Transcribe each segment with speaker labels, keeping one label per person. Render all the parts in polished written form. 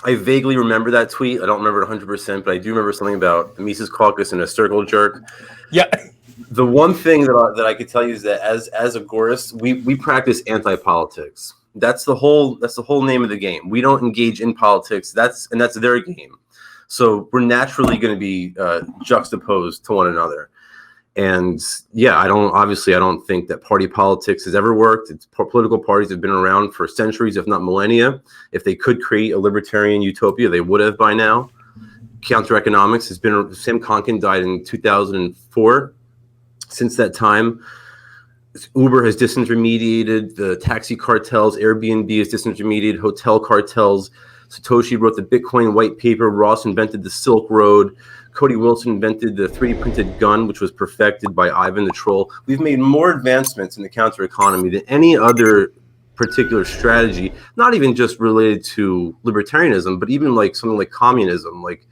Speaker 1: I vaguely remember that tweet. I don't remember it 100%, but I do remember something about the Mises Caucus and a circle jerk.
Speaker 2: Yeah.
Speaker 1: The one thing that I could tell you is that as agorists, we practice anti-politics. That's the whole name of the game. We don't engage in politics. That's their game. So we're naturally going to be juxtaposed to one another. And yeah, I don't think that party politics has ever worked. Political parties have been around for centuries, if not millennia. If they could create a libertarian utopia, they would have by now. Counter economics has been, Sam Konkin died in 2004. Since that time, Uber has disintermediated the taxi cartels. Airbnb has disintermediated hotel cartels. Satoshi wrote the Bitcoin white paper. Ross invented the Silk Road. Cody Wilson invented the 3D printed gun, which was perfected by Ivan the Troll. We've made more advancements in the counter economy than any other particular strategy, not even just related to libertarianism, but even like something like communism. Like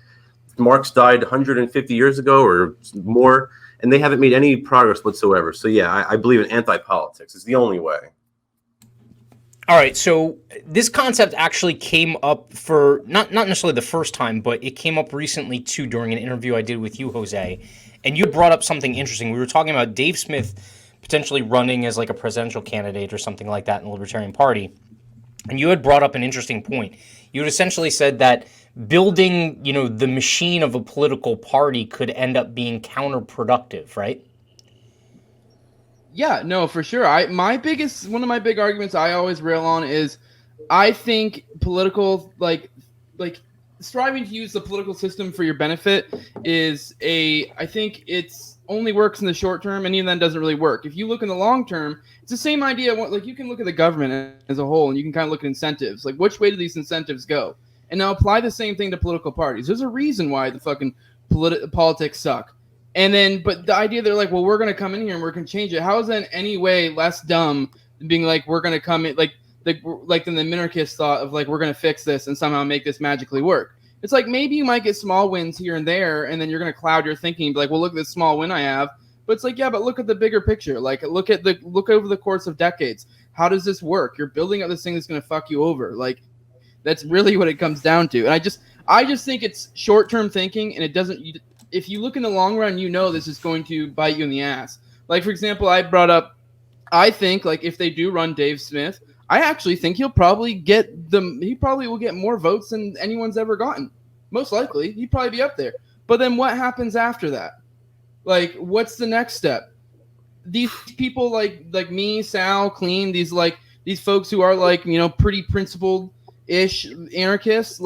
Speaker 1: Marx died 150 years ago or more, and they haven't made any progress whatsoever. So yeah, I believe in anti-politics. It's the only way.
Speaker 2: All right, so this concept actually came up for not necessarily the first time, but it came up recently too during an interview I did with you, Jose, and you brought up something interesting. We were talking about Dave Smith potentially running as like a presidential candidate or something like that in the Libertarian Party, and you had brought up an interesting point. You had essentially said that building, the machine of a political party could end up being counterproductive, right?
Speaker 3: Yeah, no, for sure. One of my big arguments I always rail on is I think political, like striving to use the political system for your benefit I think it's only works in the short term, and even then doesn't really work. If you look in the long term, it's the same idea. Like you can look at the government as a whole, and you can kind of look at incentives. Like which way do these incentives go? And now apply the same thing to political parties. There's a reason why the fucking politics suck. And then, but the idea they're like, well, we're going to come in here and we're going to change it. How is that in any way less dumb than being like, we're going to come in, like than the minarchist thought of like, we're going to fix this and somehow make this magically work. It's like, maybe you might get small wins here and there, and then you're going to cloud your thinking and be like, well, look at this small win I have. But it's like, yeah, but look at the bigger picture. Like, look over the course of decades. How does this work? You're building up this thing that's going to fuck you over. Like, that's really what it comes down to. And I just think it's short-term thinking, and it doesn't. If you look in the long run, this is going to bite you in the ass. Like, for example, I brought up, I think, like, if they do run Dave Smith, I actually think he probably will get more votes than anyone's ever gotten. Most likely. He'd probably be up there. But then what happens after that? Like, what's the next step? These people like me, Sal, Clean, these folks who are like, pretty principled-ish anarchists,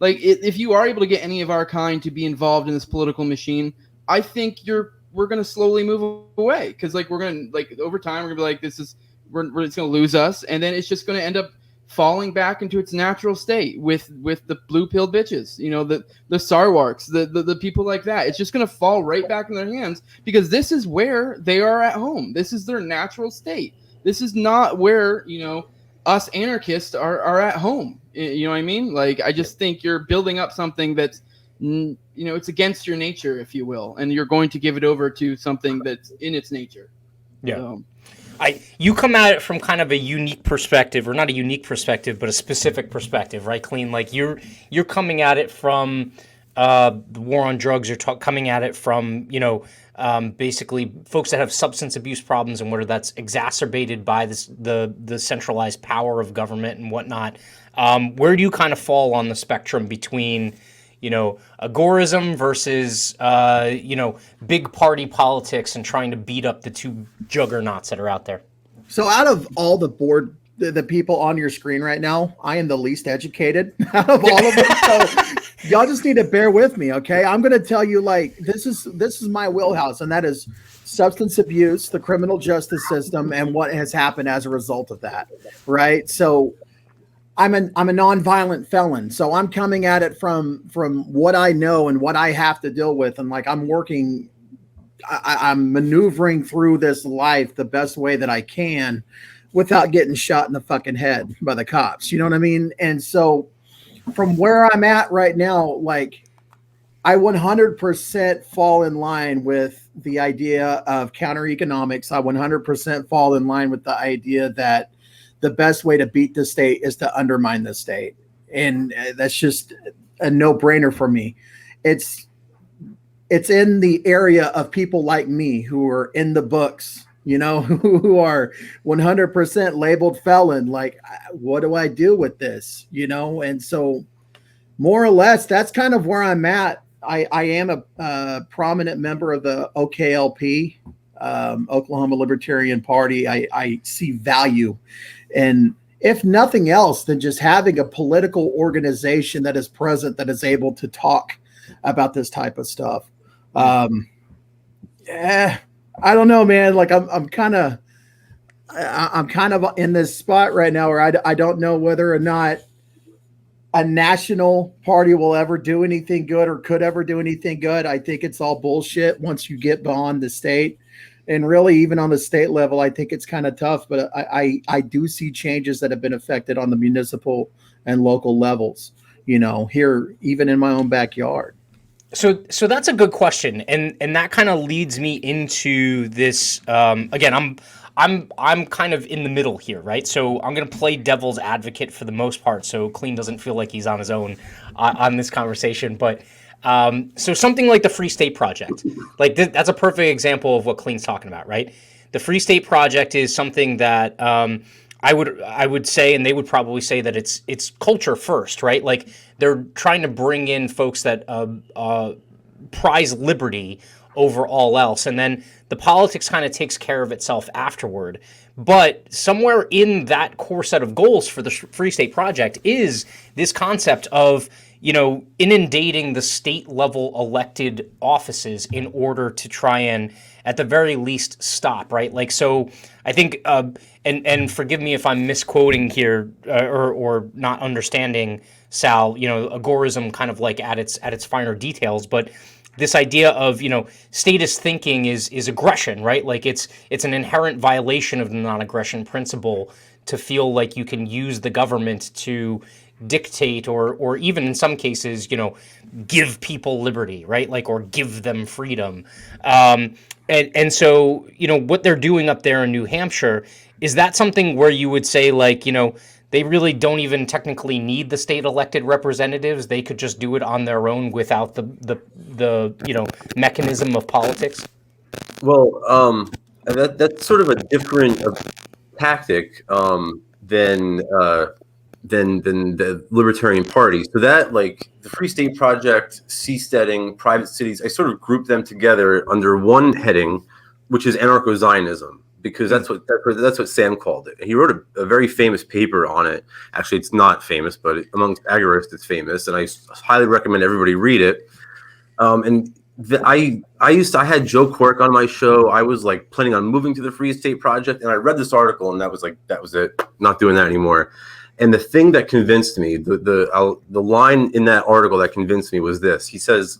Speaker 3: if you are able to get any of our kind to be involved in this political machine, I think we're going to slowly move away, because like we're going to over time we're going to be like we're it's going to lose us, and then it's just going to end up falling back into its natural state with the blue pill bitches, the Sarwarks, the people like that. It's just going to fall right back in their hands, because this is where they are at home. This is their natural state. This is not where us anarchists are at home. You know what I mean? Like, I just think you're building up something that's, it's against your nature, if you will, and you're going to give it over to something that's in its nature.
Speaker 2: Yeah.
Speaker 3: So,
Speaker 2: you come at it from kind of a unique perspective, or not a unique perspective, but a specific perspective, right, Clean? Like you're coming at it from the war on drugs. You're coming at it from basically folks that have substance abuse problems, and whether that's exacerbated by the centralized power of government and whatnot. Where do you kind of fall on the spectrum between, agorism versus, big party politics and trying to beat up the two juggernauts that are out there?
Speaker 4: So out of all the people on your screen right now, I am the least educated out of all of them. So y'all just need to bear with me, okay? I'm going to tell you, like, this is my wheelhouse, and that is substance abuse, the criminal justice system, and what has happened as a result of that, right? So I'm a nonviolent felon, so I'm coming at it from what I know and what I have to deal with, and like I'm maneuvering through this life the best way that I can without getting shot in the fucking head by the cops. You know what I mean? And so from where I'm at right now, like I 100% fall in line with the idea of counter economics. I 100% fall in line with the idea that the best way to beat the state is to undermine the state. and that's just a no-brainer for me. It's in the area of people like me who are in the books, who are 100% labeled felon. Like, what do I do with this? And so more or less, that's kind of where I'm at. I am a prominent member of the OKLP, Oklahoma Libertarian Party. I see value in, if nothing else, than just having a political organization that is present, that is able to talk about this type of stuff. I don't know, man. Like I'm kind of in this spot right now where I don't know whether or not a national party will ever do anything good or could ever do anything good. I think it's all bullshit once you get beyond the state. And really, even on the state level, I think it's kind of tough. But I do see changes that have been affected on the municipal and local levels, here, even in my own backyard.
Speaker 2: So that's a good question. And that kind of leads me into this. Again, I'm kind of in the middle here, right? So I'm going to play devil's advocate for the most part, so Clean doesn't feel like he's on his own on this conversation. But so something like the Free State Project, like that's a perfect example of what Clean's talking about, right? The Free State Project is something that I would say, and they would probably say, that it's culture first, right? Like they're trying to bring in folks that prize liberty over all else, and then the politics kind of takes care of itself afterward. But somewhere in that core set of goals for the Free State Project is this concept of, inundating the state level elected offices in order to try and, at the very least, stop, right? Like, so I think, and forgive me if I'm misquoting here or not understanding, Sal, agorism kind of like at its finer details, but this idea of, statist thinking is aggression, right? Like it's an inherent violation of the non-aggression principle to feel like you can use the government to dictate or even in some cases, give people liberty, right? Like, or give them freedom. And so, what they're doing up there in New Hampshire, is that something where you would say, like, they really don't even technically need the state elected representatives? They could just do it on their own without the mechanism of politics?
Speaker 1: Well, that's sort of a different tactic than the Libertarian Party. So that, like, the Free State Project, seasteading, private cities, I sort of group them together under one heading, which is anarcho-Zionism, because that's what Sam called it. He wrote a very famous paper on it. Actually, it's not famous, but amongst agorists, it's famous, and I highly recommend everybody read it. I had Joe Quirk on my show. I was like planning on moving to the Free State Project, and I read this article, and that was it. Not doing that anymore. And the thing that convinced me, the line in that article that convinced me was this. He says,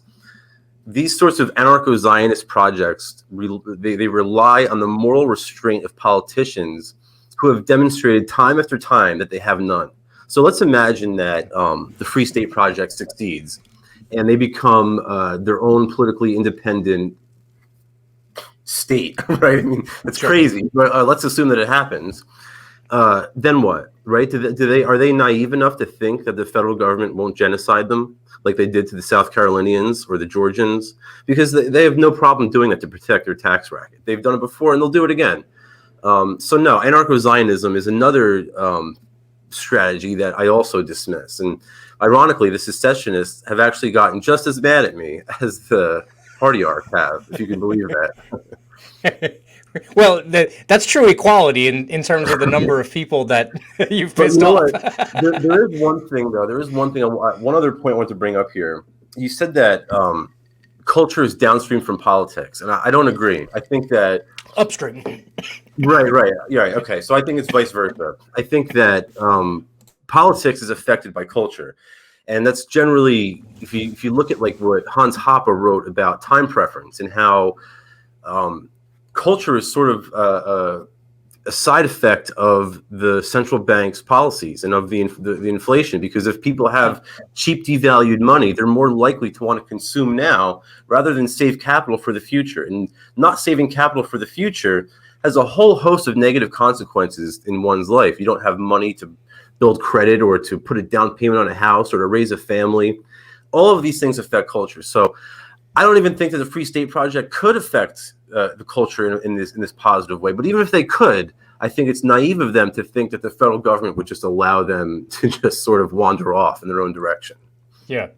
Speaker 1: these sorts of anarcho-Zionist projects, they rely on the moral restraint of politicians who have demonstrated time after time that they have none. So let's imagine that the Free State Project succeeds and they become their own politically independent state, right? I mean, it's crazy, but let's assume that it happens. Then what, right? Are they naive enough to think that the federal government won't genocide them like they did to the South Carolinians or the Georgians? Because they have no problem doing that to protect their tax racket. They've done it before and they'll do it again. So no, anarcho-Zionism is another strategy that I also dismiss. And ironically, the secessionists have actually gotten just as mad at me as the party arc have, if you can believe that.
Speaker 2: Well, that's true equality in terms of the number of people that you've pissed off.
Speaker 1: There is one thing, though. There is one thing. One other point I want to bring up here. You said that culture is downstream from politics, and I don't agree. I think that
Speaker 2: upstream.
Speaker 1: Right. Yeah. Okay. So I think it's vice versa. I think that politics is affected by culture, and that's generally, if you look at like what Hans Hoppe wrote about time preference and how culture is sort of a side effect of the central bank's policies and of the inflation, because if people have cheap devalued money, they're more likely to want to consume now rather than save capital for the future. And not saving capital for the future has a whole host of negative consequences in one's life. You don't have money to build credit or to put a down payment on a house or to raise a family. All of these things affect culture. So I don't even think that the Free State Project could affect the culture in this positive way. But even if they could, I think it's naive of them to think that the federal government would just allow them to just sort of wander off in their own direction.
Speaker 2: Yeah.